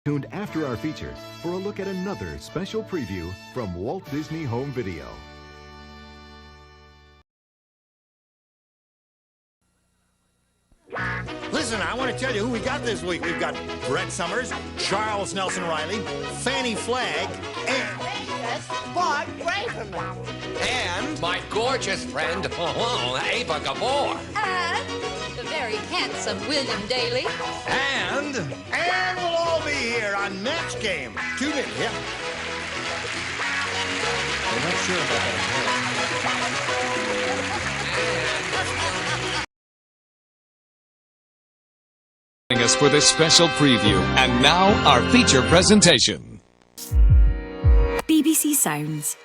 Tuned after our feature for a look at another special preview from Walt Disney Home Video. Listen, I want to tell you who we got this week. We've got Brett Summers, Charles Nelson Riley, Fannie Flagg, and Bart Braverman. And my gorgeous friend, Ava Gabor. And the very handsome William Daly. And we'll all be here on Match Game. Tune in, yeah. I'm not sure about that. Us for this special preview. And now, our feature presentation. BBC Sounds.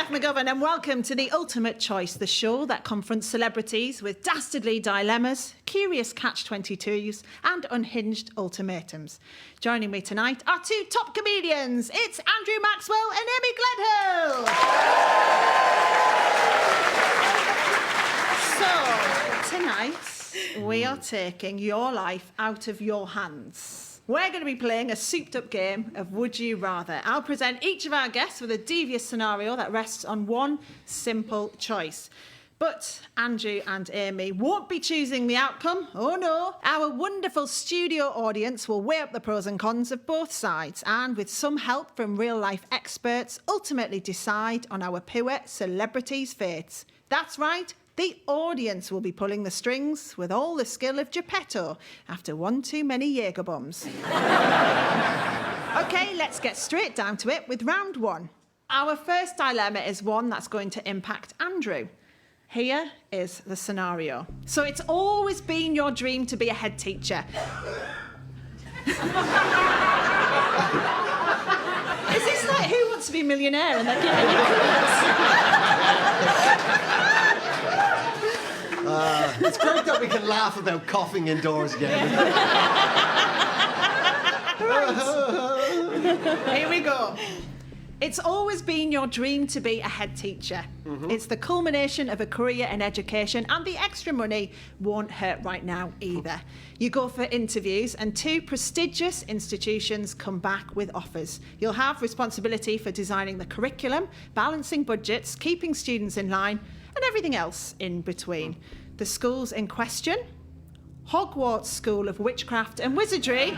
McGovern, and welcome to The Ultimate Choice, the show that confronts celebrities with dastardly dilemmas, curious catch-22s and unhinged ultimatums. Joining me tonight are two top comedians. It's Andrew Maxwell and Amy Gledhill. So, tonight we are taking your life out of your hands. We're going to be playing a souped-up game of Would You Rather. I'll present each of our guests with a devious scenario that rests on one simple choice. But Andrew and Amy won't be choosing the outcome. Oh no. Our wonderful studio audience will weigh up the pros and cons of both sides and, with some help from real-life experts, ultimately decide on our poor celebrities' fates. That's right. The audience will be pulling the strings with all the skill of Geppetto after one too many Jaeger bombs. OK, let's get straight down to it with round one. Our first dilemma is one that's going to impact Andrew. Here is the scenario. So it's always been your dream to be a head teacher. Is this like Who Wants to Be a Millionaire and they're giving you It's great that we can laugh about coughing indoors again. Here we go. It's always been your dream to be a head teacher. Mm-hmm. It's the culmination of a career in education, and the extra money won't hurt right now either. You go for interviews and two prestigious institutions come back with offers. You'll have responsibility for designing the curriculum, balancing budgets, keeping students in line, and everything else in between. The schools in question: Hogwarts School of Witchcraft and Wizardry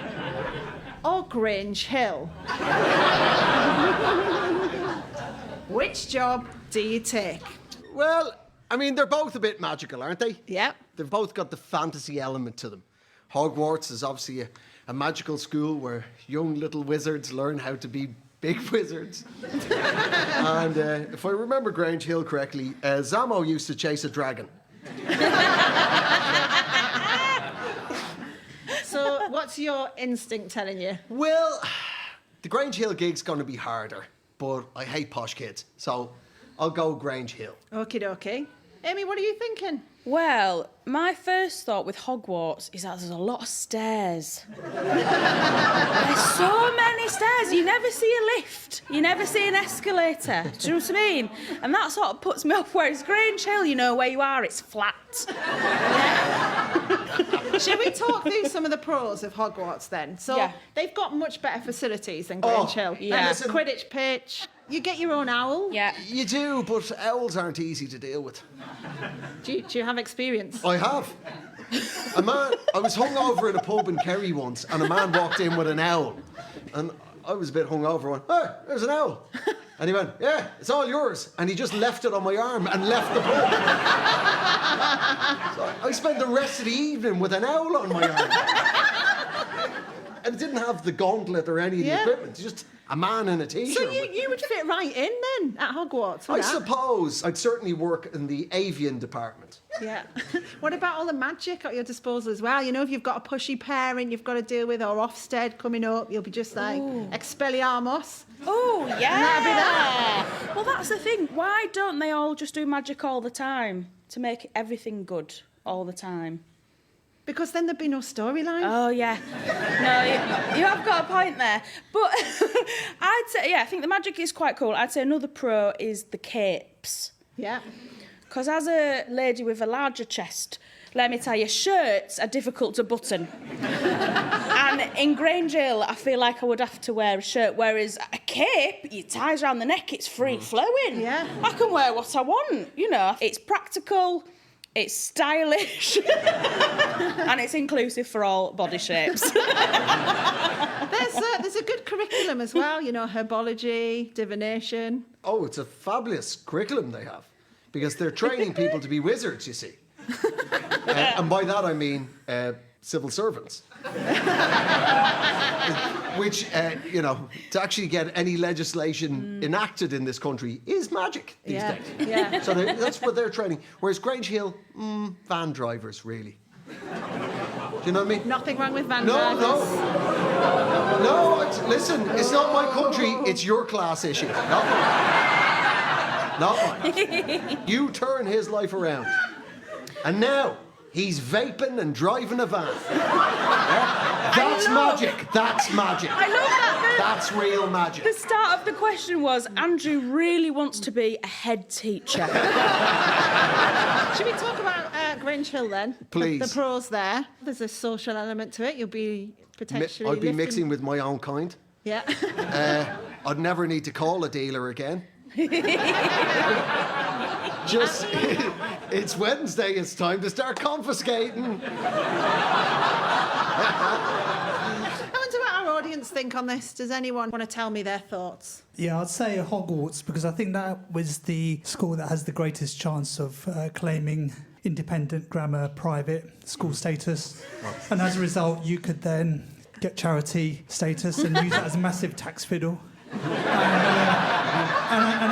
or Grange Hill. Which job do you take? Well, I mean, they're both a bit magical, aren't they? Yep. They've both got the fantasy element to them. Hogwarts is obviously a magical school where young little wizards learn how to be big wizards. And if I remember Grange Hill correctly, Zamo used to chase a dragon. So what's your instinct telling you? Well, the Grange Hill gig's going to be harder, but I hate posh kids, so I'll go Grange Hill. Okie dokie. Amy, what are you thinking? Well, my first thought with Hogwarts is that there's a lot of stairs. There's so many stairs. You never see a lift. You never see an escalator. Do you know what I mean? And that sort of puts me off. Whereas Grange Hill, you know where you are, it's flat. Shall we talk through some of the pros of Hogwarts then? So they've got much better facilities than Grange Hill. Yeah. Listen, Quidditch pitch. You get your own owl. Yeah. You do, but owls aren't easy to deal with. Do you have experience? I have. I was hungover in a pub in Kerry once, and a man walked in with an owl. And I was a bit hungover, and went, "Hey, there's an owl." And he went, "Yeah, it's all yours." And he just left it on my arm and left the pub. So I spent the rest of the evening with an owl on my arm. And it didn't have the gauntlet or any of the equipment. It's just a man in a t-shirt. So you would fit right in then at Hogwarts? I suppose I'd certainly work in the avian department. Yeah. What about all the magic at your disposal as well? You know, if you've got a pushy parent you've got to deal with, or Ofsted coming up, you'll be just like, Expelliarmus. Oh, yeah. And that'd be that. Well, that's the thing. Why don't they all just do magic all the time to make everything good all the time? Because then there'd be no storyline. Oh, yeah. No, you have got a point there. But I'd say, I think the magic is quite cool. I'd say another pro is the capes. Yeah. Because as a lady with a larger chest, let me tell you, shirts are difficult to button. And in Grange Hill, I feel like I would have to wear a shirt, whereas a cape, it ties around the neck, it's free-flowing. Yeah. I can wear what I want, you know. It's practical, it's stylish, and it's inclusive for all body shapes. There's a good curriculum as well, you know, herbology, divination. Oh, it's a fabulous curriculum they have, because they're training people to be wizards, you see. And by that I mean civil servants. Which, you know, to actually get any legislation enacted in this country is magic these days. Yeah. So that's what they're training. Whereas Grange Hill, van drivers, really. Do you know what I mean? Nothing wrong with van No, drivers. no. Listen, it's not my country, it's your class issue. Not mine. You turn his life around. And now, he's vaping and driving a van. Yeah? That's magic. That's magic. I love that. That's real magic. The start of the question was, Andrew really wants to be a head teacher. Should we talk about Grange Hill then? Please. The pros there. There's a social element to it. You'll be potentially I'd be lifting- mixing with my own kind. Yeah. I'd never need to call a dealer again. Just, it's Wednesday, it's time to start confiscating. I wonder what our audience think on this. Does anyone want to tell me their thoughts? Yeah, I'd say Hogwarts, because I think that was the school that has the greatest chance of claiming independent grammar private school status. And as a result, you could then get charity status and use that as a massive tax fiddle. And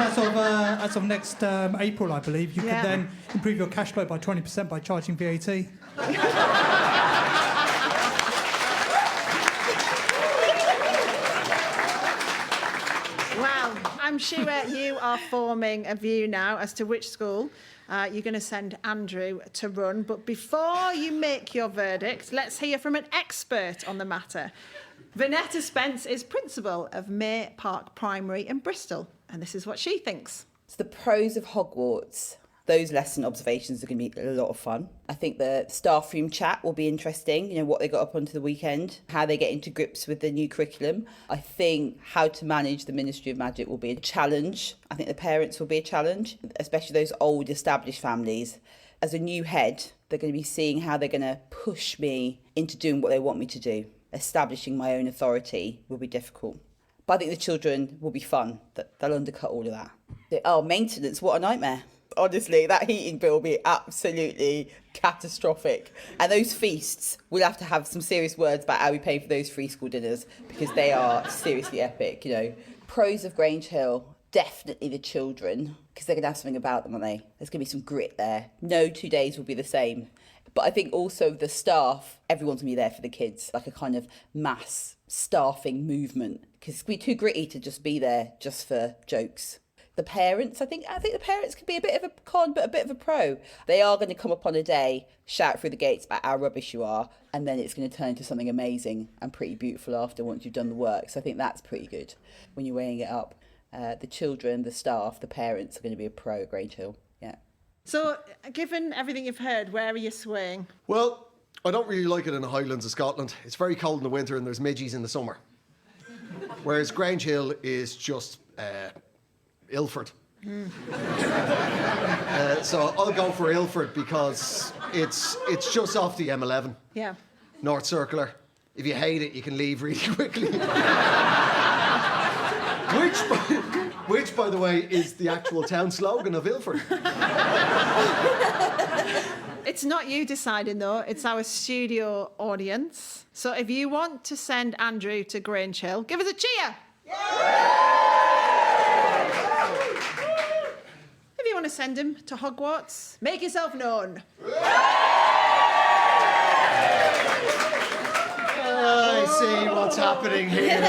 as of next April, I believe, you could then improve your cash flow by 20% by charging VAT. Well, I'm sure you are forming a view now as to which school you're going to send Andrew to run. But before you make your verdict, let's hear from an expert on the matter. Vanetta Spence is principal of May Park Primary in Bristol, and this is what she thinks. So the pros of Hogwarts, those lesson observations are going to be a lot of fun. I think the staff room chat will be interesting, you know, what they got up onto the weekend, how they get into grips with the new curriculum. I think how to manage the Ministry of Magic will be a challenge. I think the parents will be a challenge, especially those old established families. As a new head, they're going to be seeing how they're going to push me into doing what they want me to do. Establishing my own authority will be difficult. But I think the children will be fun. They'll undercut all of that. Oh, maintenance, what a nightmare. Honestly, that heating bill will be absolutely catastrophic. And those feasts, we'll have to have some serious words about how we pay for those free school dinners, because they are seriously epic, you know. Pros of Grange Hill, definitely the children, because they're going to have something about them, aren't they? There's going to be some grit there. No 2 days will be the same. But I think also the staff, everyone's going to be there for the kids, like a kind of mass staffing movement, because it's going to be too gritty to just be there just for jokes. The parents, I think the parents could be a bit of a con, but a bit of a pro. They are going to come up on a day, shout through the gates about how rubbish you are, and then it's going to turn into something amazing and pretty beautiful after once you've done the work. So I think that's pretty good when you're weighing it up. The children, the staff, the parents are going to be a pro at Grange Hill. Yeah. So, given everything you've heard, where are you swaying? Well, I don't really like it in the Highlands of Scotland. It's very cold in the winter and there's midges in the summer. Whereas Grange Hill is just Ilford. So I'll go for Ilford because it's just off the M11. Yeah. North Circular. If you hate it, you can leave really quickly. Which, by the way, is the actual town slogan of Ilford. It's not you deciding, though. It's our studio audience. So if you want to send Andrew to Grange Hill, give us a cheer. If you want to send him to Hogwarts, make yourself known. I see what's happening here.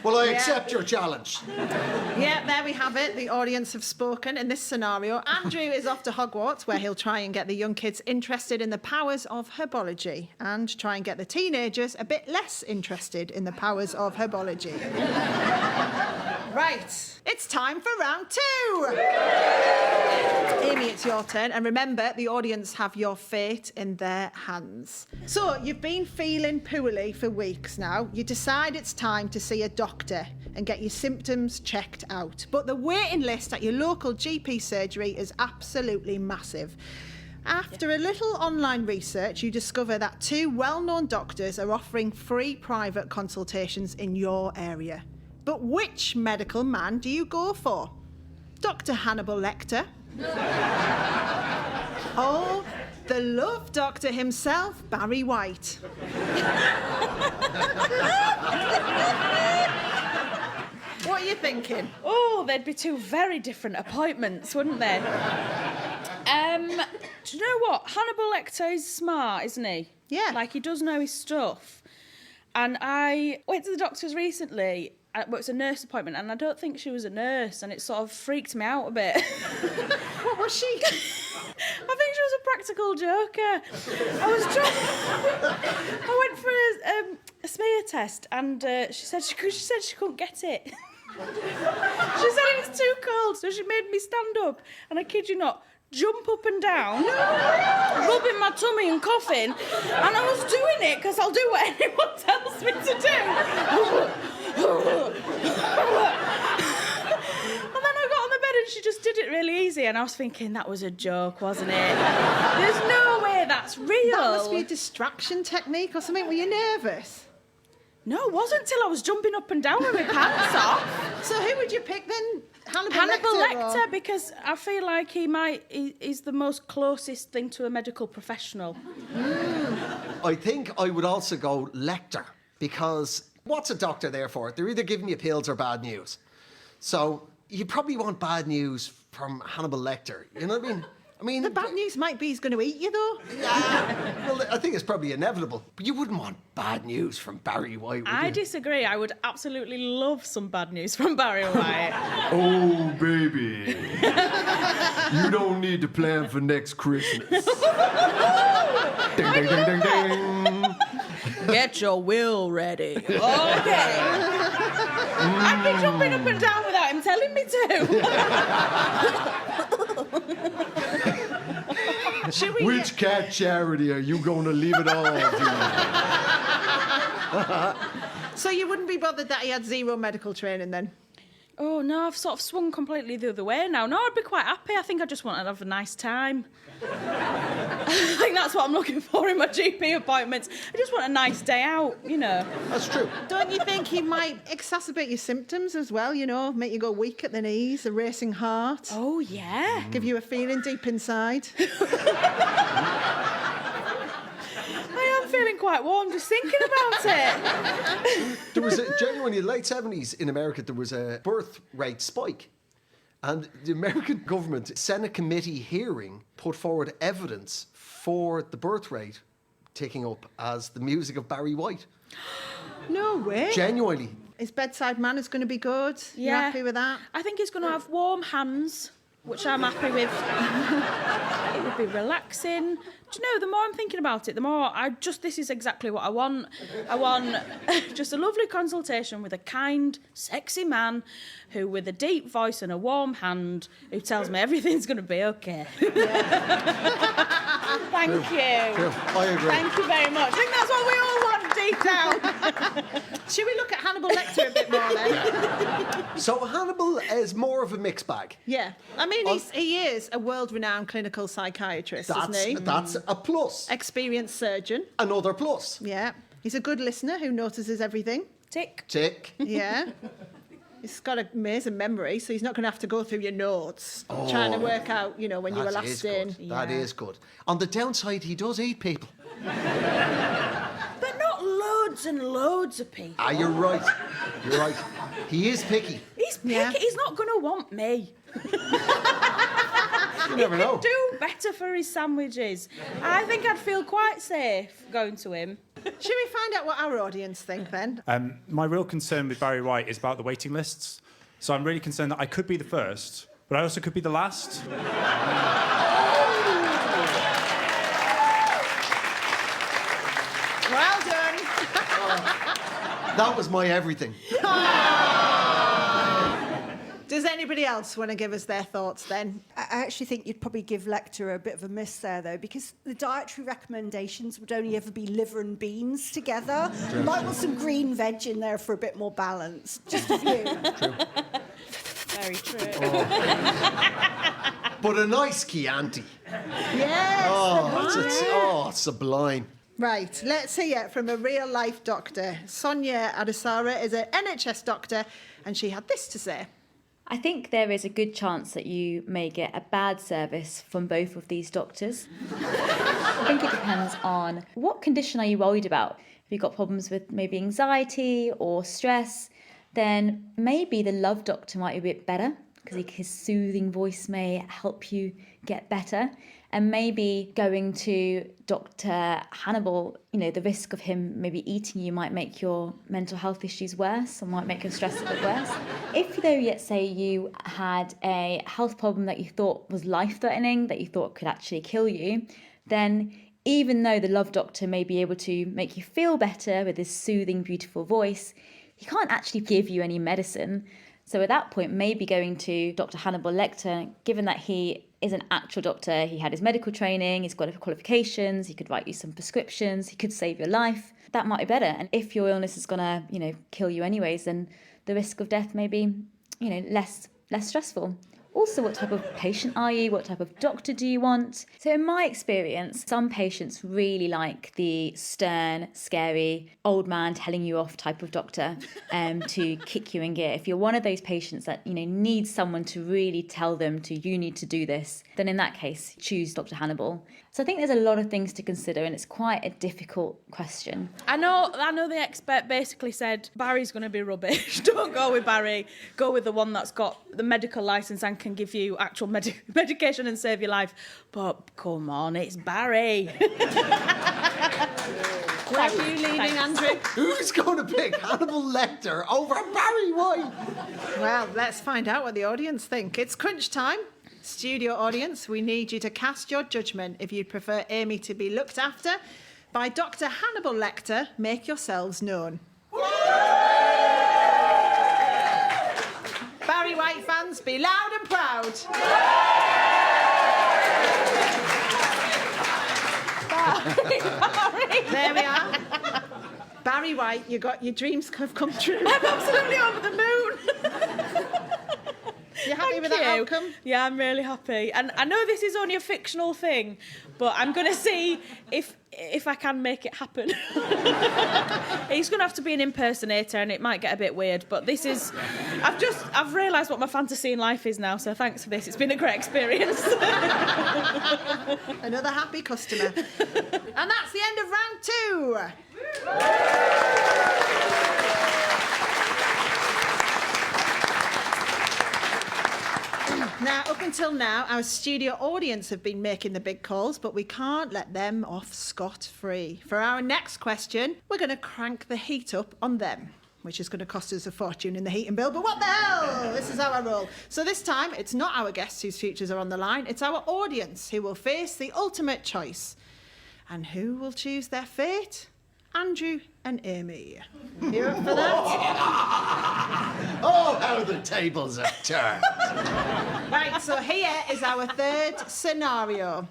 Well, I accept your challenge. Yeah, there we have it. The audience have spoken. In this scenario, Andrew is off to Hogwarts, where he'll try and get the young kids interested in the powers of herbology and try and get the teenagers a bit less interested in the powers of herbology. Right, it's time for round 2. Amy, it's your turn. And remember, the audience have your fate in their hands. So, you've been feeling poorly for weeks now. You decide it's time to see a doctor and get your symptoms checked out. But the waiting list at your local GP surgery is absolutely massive. After a little online research, you discover that 2 well-known doctors are offering free private consultations in your area. But which medical man do you go for? Dr. Hannibal Lecter? Or the love doctor himself, Barry White? What are you thinking? Oh, there'd be 2 very different appointments, wouldn't there? Do you know what? Hannibal Lecter is smart, isn't he? Yeah. Like, he does know his stuff. And I went to the doctor's recently. Well, it's a nurse appointment, and I don't think she was a nurse, and it sort of freaked me out a bit. What was she? I think she was a practical joker. I went for a smear test, and she said she couldn't get it. She said it was too cold, so she made me stand up, and I kid you not, jump up and down, rubbing my tummy and coughing, and I was doing it because I'll do what anyone tells me to do. And then I got on the bed and she just did it really easy, and I was thinking that was a joke, wasn't it? There's no way that's real. That must be a distraction technique or something. Were you nervous? No, it wasn't till I was jumping up and down with my pants off. So who would you pick then? Hannibal Lecter, because I feel like he's the most closest thing to a medical professional. I think I would also go Lecter, because what's a doctor there for? They're either giving you pills or bad news. So you probably want bad news from Hannibal Lecter. You know what I mean? The bad news might be he's going to eat you, though. Yeah. Well, I think it's probably inevitable. But you wouldn't want bad news from Barry White, would you? I disagree. I would absolutely love some bad news from Barry White. Oh, baby. You don't need to plan for next Christmas. Ding, ding, ding, ding, ding. Get your will ready. Okay. I'd be jumping up and down without him telling me to. Which cat charity are you going to leave it all to? So you wouldn't be bothered that he had 0 medical training then? Oh, no, I've sort of swung completely the other way now. No, I'd be quite happy. I think I just want to have a nice time. I think that's what I'm looking for in my GP appointments. I just want a nice day out, you know. That's true. Don't you think he might exacerbate your symptoms as well, you know? Make you go weak at the knees, a racing heart. Oh, yeah. Give you a feeling deep inside. I am feeling quite warm just thinking about it. There was genuinely, late 70s in America, there was a birth rate spike. And the American government, Senate committee hearing, put forward evidence for the birth rate taking up as the music of Barry White. No way. Genuinely. His bedside manner's going to be good. Yeah. You happy with that? I think he's going to have warm hands, which I'm happy with. It would be relaxing. Do you know, the more I'm thinking about it, the more this is exactly what I want. I want just a lovely consultation with a kind, sexy man who, with a deep voice and a warm hand, who tells me everything's going to be okay. Thank you. I agree. Thank you very much. I think that's what we all want deep down. Should we look at Hannibal Lecter a bit more then? So Hannibal is more of a mixed bag. Yeah. I mean, he is a world-renowned clinical psychiatrist, isn't he? That's a plus. Experienced surgeon. Another plus. Yeah. He's a good listener who notices everything. Tick. Tick. Yeah. He's got an amazing memory, so he's not going to have to go through your notes trying to work out, you know, when you were last in. That is good. On the downside, he does eat people. But not loads and loads of people. Ah, you're right. You're right. He is picky. He's picky. Yeah. He's not going to want me. You never know. Do better for his sandwiches. I think I'd feel quite safe going to him. Should we find out what our audience think then? My real concern with Barry White is about the waiting lists. So I'm really concerned that I could be the first, but I also could be the last. Well done. That was my everything. Does anybody else want to give us their thoughts then? I actually think you'd probably give Lecter a bit of a miss there, though, because the dietary recommendations would only ever be liver and beans together. You might want some green veg in there for a bit more balance. Just a few. Very true. But a nice Chianti. Yes. Sublime. Right, let's hear it from a real-life doctor. Sonia Adesara is an NHS doctor, and she had this to say. I think there is a good chance that you may get a bad service from both of these doctors. I think it depends on what condition are you worried about. If you've got problems with maybe anxiety or stress, then maybe the love doctor might be a bit better because his soothing voice may help you get better. And maybe going to Dr. Hannibal, the risk of him maybe eating you might make your mental health issues worse or might make your stress a bit worse. If, let's say you had a health problem that you thought was life-threatening, that you thought could actually kill you, then even though the love doctor may be able to make you feel better with his soothing, beautiful voice, he can't actually give you any medicine. So at that point, maybe going to Dr. Hannibal Lecter, given that he is an actual doctor, he had his medical training, he's got qualifications, he could write you some prescriptions, he could save your life, that might be better. And if your illness is going to, kill you anyways, then the risk of death may be, less stressful. Also, what type of patient are you? What type of doctor do you want? So in my experience, some patients really like the stern, scary, old man telling you off type of doctor to kick you in gear. If you're one of those patients that, needs someone to really tell them you need to do this, then in that case, choose Dr. Hannibal. So I think there's a lot of things to consider and it's quite a difficult question. I know the expert basically said Barry's going to be rubbish. Don't go with Barry. Go with the one that's got the medical licence and can give you actual medication and save your life. But come on, it's Barry. Where are you leaving, Andrew? Who's going to pick Hannibal Lecter over Barry White? Well, let's find out what the audience think. It's crunch time. Studio audience, we need you to cast your judgment if you'd prefer Amy to be looked after by Dr. Hannibal Lecter. Make yourselves known. Barry White fans, be loud and proud. Barry. There we are. Barry White, your dreams have come true. I'm absolutely over the moon. You happy with that outcome? Yeah, I'm really happy. And I know this is only a fictional thing, but I'm going to see if I can make it happen. He's going to have to be an impersonator and it might get a bit weird, but this is... I've realised what my fantasy in life is now, so thanks for this. It's been a great experience. Another happy customer. And that's the end of round 2. Now, up until now, our studio audience have been making the big calls, but we can't let them off scot-free. For our next question, we're going to crank the heat up on them, which is going to cost us a fortune in the heating bill, but what the hell? This is how I roll. So this time, it's not our guests whose futures are on the line, it's our audience who will face the ultimate choice. And who will choose their fate? Andrew and Amy. You up for that? Oh, how the tables have turned. Right, so here is our third scenario.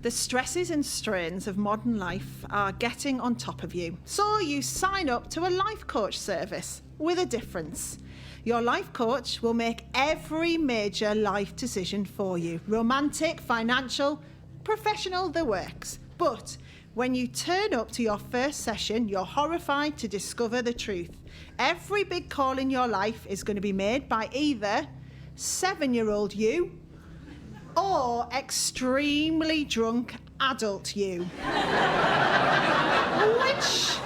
The stresses and strains of modern life are getting on top of you. So you sign up to a life coach service with a difference. Your life coach will make every major life decision for you. Romantic, financial, professional, the works. But when you turn up to your first session, you're horrified to discover the truth. Every big call in your life is going to be made by either 7-year-old you or extremely drunk adult you. Which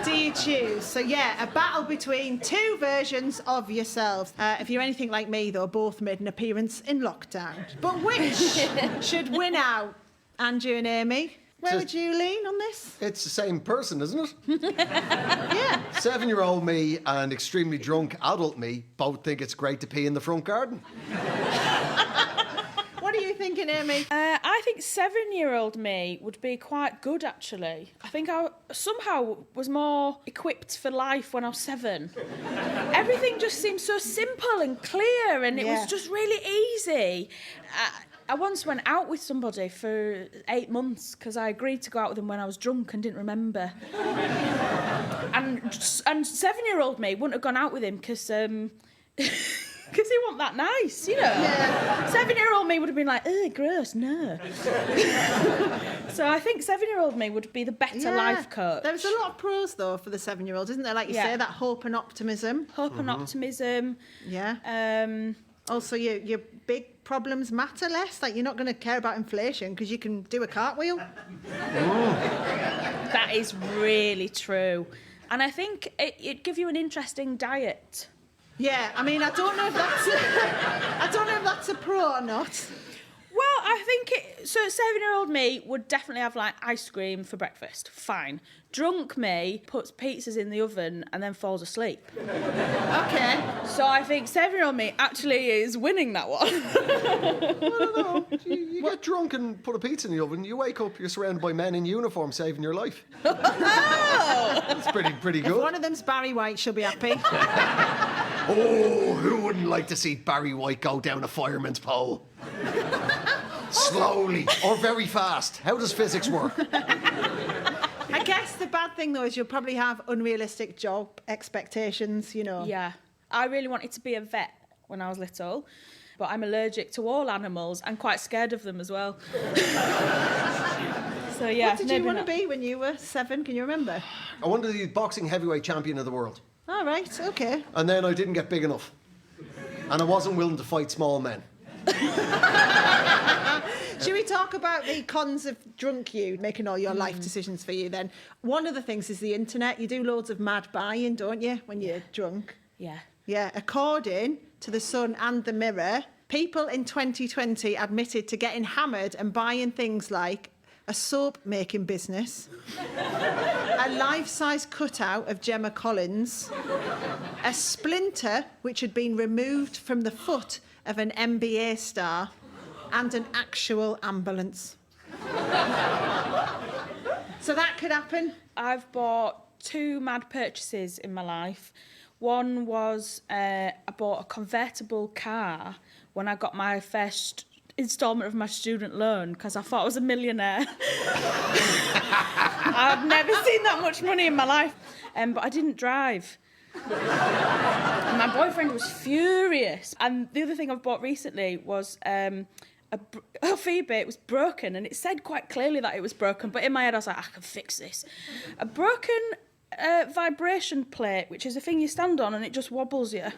do you choose? So yeah, a battle between two versions of yourselves. If you're anything like me, though, both made an appearance in lockdown. But which should win out? Andrew and Amy? Where would you lean on this? It's the same person, isn't it? Yeah. 7-year-old me and extremely drunk adult me both think it's great to pee in the front garden. What are you thinking, Amy? I think 7-year-old me would be quite good, actually. I think I somehow was more equipped for life when I was 7. Everything just seemed so simple and clear, and it was just really easy. I once went out with somebody for 8 months because I agreed to go out with them when I was drunk and didn't remember. and 7-year-old me wouldn't have gone out with him because he wasn't that nice, you know. Yeah. 7-year-old me would have been like, ugh, gross, no. So I think 7-year-old me would be the better life coach. There's a lot of pros, though, for the 7-year-olds, isn't there? Like you say, that hope and optimism. Hope and optimism. Yeah. Also, your big problems matter less. Like, you're not going to care about inflation because you can do a cartwheel. That is really true. And I think it'd give you an interesting diet. Yeah, I mean, I don't know if that's a pro or not. Well, I think 7-year-old me would definitely have like ice cream for breakfast. Fine. Drunk me puts pizzas in the oven and then falls asleep. Okay. So I think 7-year-old me actually is winning that one. I don't know. You get drunk and put a pizza in the oven, you wake up, you're surrounded by men in uniform saving your life. That's pretty good. If one of them's Barry White, she'll be happy. Oh, who wouldn't like to see Barry White go down a fireman's pole? Slowly or very fast. How does physics work? I guess the bad thing, though, is you'll probably have unrealistic job expectations, you know. Yeah. I really wanted to be a vet when I was little, but I'm allergic to all animals and quite scared of them as well. So, yeah. What did you want to be when you were 7? Can you remember? I wanted to be boxing heavyweight champion of the world. All right, okay. And then I didn't get big enough. And I wasn't willing to fight small men. Should we talk about the cons of drunk you making all your life decisions for you then? One of the things is the internet. You do loads of mad buying, don't you, when you're drunk? Yeah. Yeah, according to The Sun and The Mirror, people in 2020 admitted to getting hammered and buying things like a soap-making business, a life-size cutout of Gemma Collins, a splinter which had been removed from the foot of an NBA star, and an actual ambulance. So that could happen. I've bought 2 mad purchases in my life. One was I bought a convertible car when I got my first instalment of my student loan because I thought I was a millionaire. I've never seen that much money in my life, but I didn't drive. And my boyfriend was furious. And the other thing I've bought recently was Phoebe. It was broken, and it said quite clearly that it was broken, but in my head I was like, I can fix this. A broken vibration plate, which is a thing you stand on and it just wobbles you.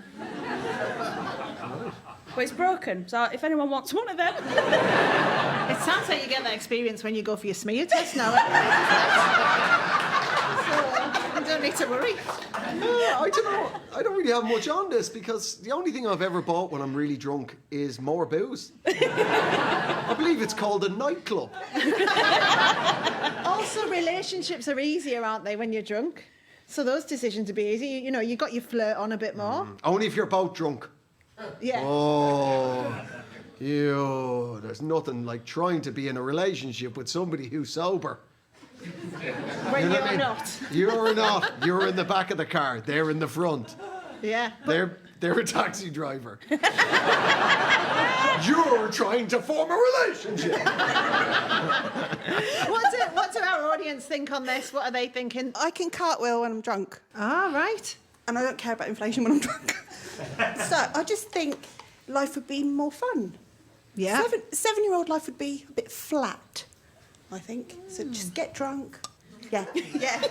But it's broken, so if anyone wants one of them. It sounds like you get that experience when you go for your smear test now. So you don't need to worry. I don't know. I don't really have much on this because the only thing I've ever bought when I'm really drunk is more booze. I believe it's called a nightclub. Also, relationships are easier, aren't they, when you're drunk? So those decisions would be easy. You know, you got your flirt on a bit more. Only if you're both drunk. Yeah. Oh, there's nothing like trying to be in a relationship with somebody who's sober. When You know you're what I mean? not. You're not. You're in the back of the car. They're in the front. Yeah. They're a taxi driver. You're trying to form a relationship. What do our audience think on this? What are they thinking? I can cartwheel when I'm drunk. Ah, right. And I don't care about inflation when I'm drunk. So I just think life would be more fun. Yeah. 7-year-old life would be a bit flat, I think. So just get drunk. Yeah. Yeah.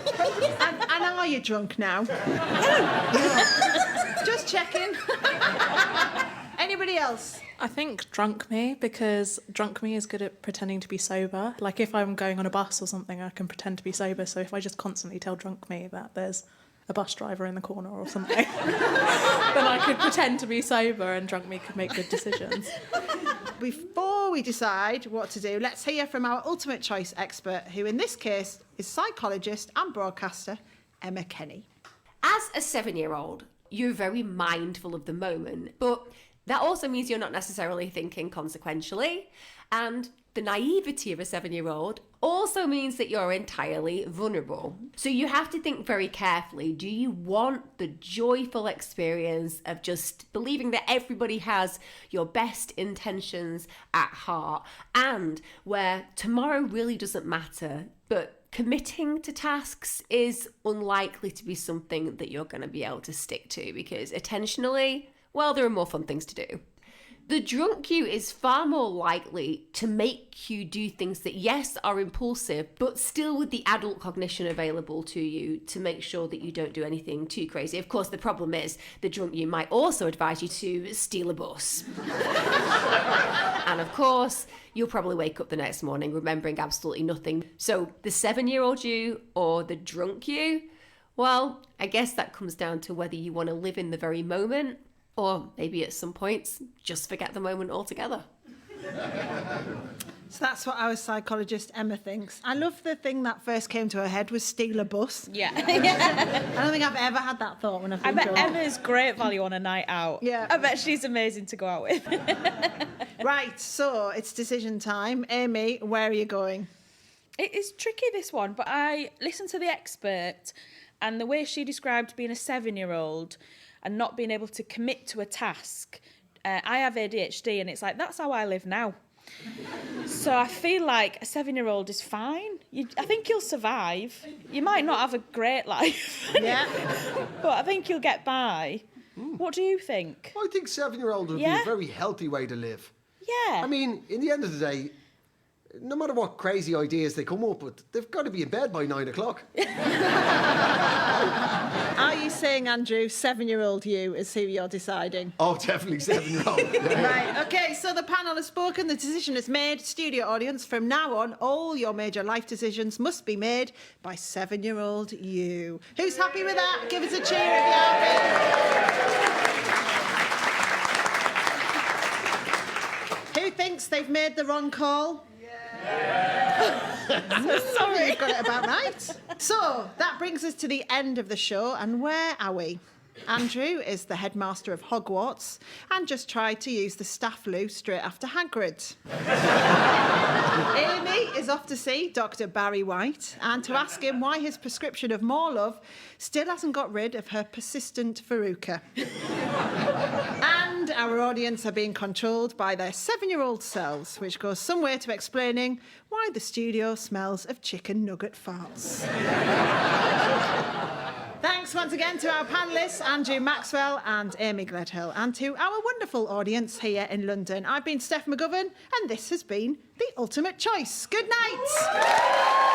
and are you drunk now? Just checking. Anybody else? I think drunk me, because drunk me is good at pretending to be sober. Like if I'm going on a bus or something, I can pretend to be sober. So if I just constantly tell drunk me that there's a bus driver in the corner or something, then I could pretend to be sober and drunk me could make good decisions. before we decide what to do, let's hear from our ultimate choice expert, who in this case is psychologist and broadcaster Emma Kenny. As a 7-year-old, you're very mindful of the moment, but that also means you're not necessarily thinking consequentially. And the naivety of a 7-year-old also means that you're entirely vulnerable. So you have to think very carefully. Do you want the joyful experience of just believing that everybody has your best intentions at heart, and where tomorrow really doesn't matter, but committing to tasks is unlikely to be something that you're going to be able to stick to because attentionally, well, there are more fun things to do. The drunk you is far more likely to make you do things that, yes, are impulsive, but still with the adult cognition available to you to make sure that you don't do anything too crazy. Of course, the problem is the drunk you might also advise you to steal a bus. And of course, you'll probably wake up the next morning remembering absolutely nothing. So the 7-year-old you or the drunk you, well, I guess that comes down to whether you want to live in the very moment, or maybe at some points, just forget the moment altogether. So that's what our psychologist Emma thinks. I love the thing that first came to her head was steal a bus. Yeah. I don't think I've ever had that thought when I've been I bet drunk. Emma's great value on a night out. Yeah. I bet she's amazing to go out with. Right, so it's decision time. Amy, where are you going? It is tricky, this one, but I listened to the expert and the way she described being a 7-year-old and not being able to commit to a task. I have ADHD and it's like, that's how I live now. So I feel like a 7-year-old is fine. I think you'll survive. You might not have a great life. Yeah. But I think you'll get by. What do you think? I think 7-year-old would be Yeah? a very healthy way to live. Yeah. I mean, in the end of the day, no matter what crazy ideas they come up with, they've got to be in bed by 9 o'clock. Are you saying, Andrew, 7-year-old you is who you're deciding? Oh, definitely 7-year-old. Right, okay, so the panel has spoken, the decision is made. Studio audience, from now on, all your major life decisions must be made by 7-year-old you. Who's happy with that? Give us a cheer if you're happy. Who thinks they've made the wrong call? Sorry, you've got it about right. So that brings us to the end of the show, and where are we? Andrew is the headmaster of Hogwarts and just tried to use the staff loo straight after Hagrid. Amy is off to see Dr. Barry White and to ask him why his prescription of more love still hasn't got rid of her persistent Veruca. And our audience are being controlled by their 7-year-old selves, which goes some way to explaining why the studio smells of chicken nugget farts. Thanks once again to our panellists, Andrew Maxwell and Amy Gledhill, and to our wonderful audience here in London. I've been Steph McGovern, and this has been The Ultimate Choice. Good night.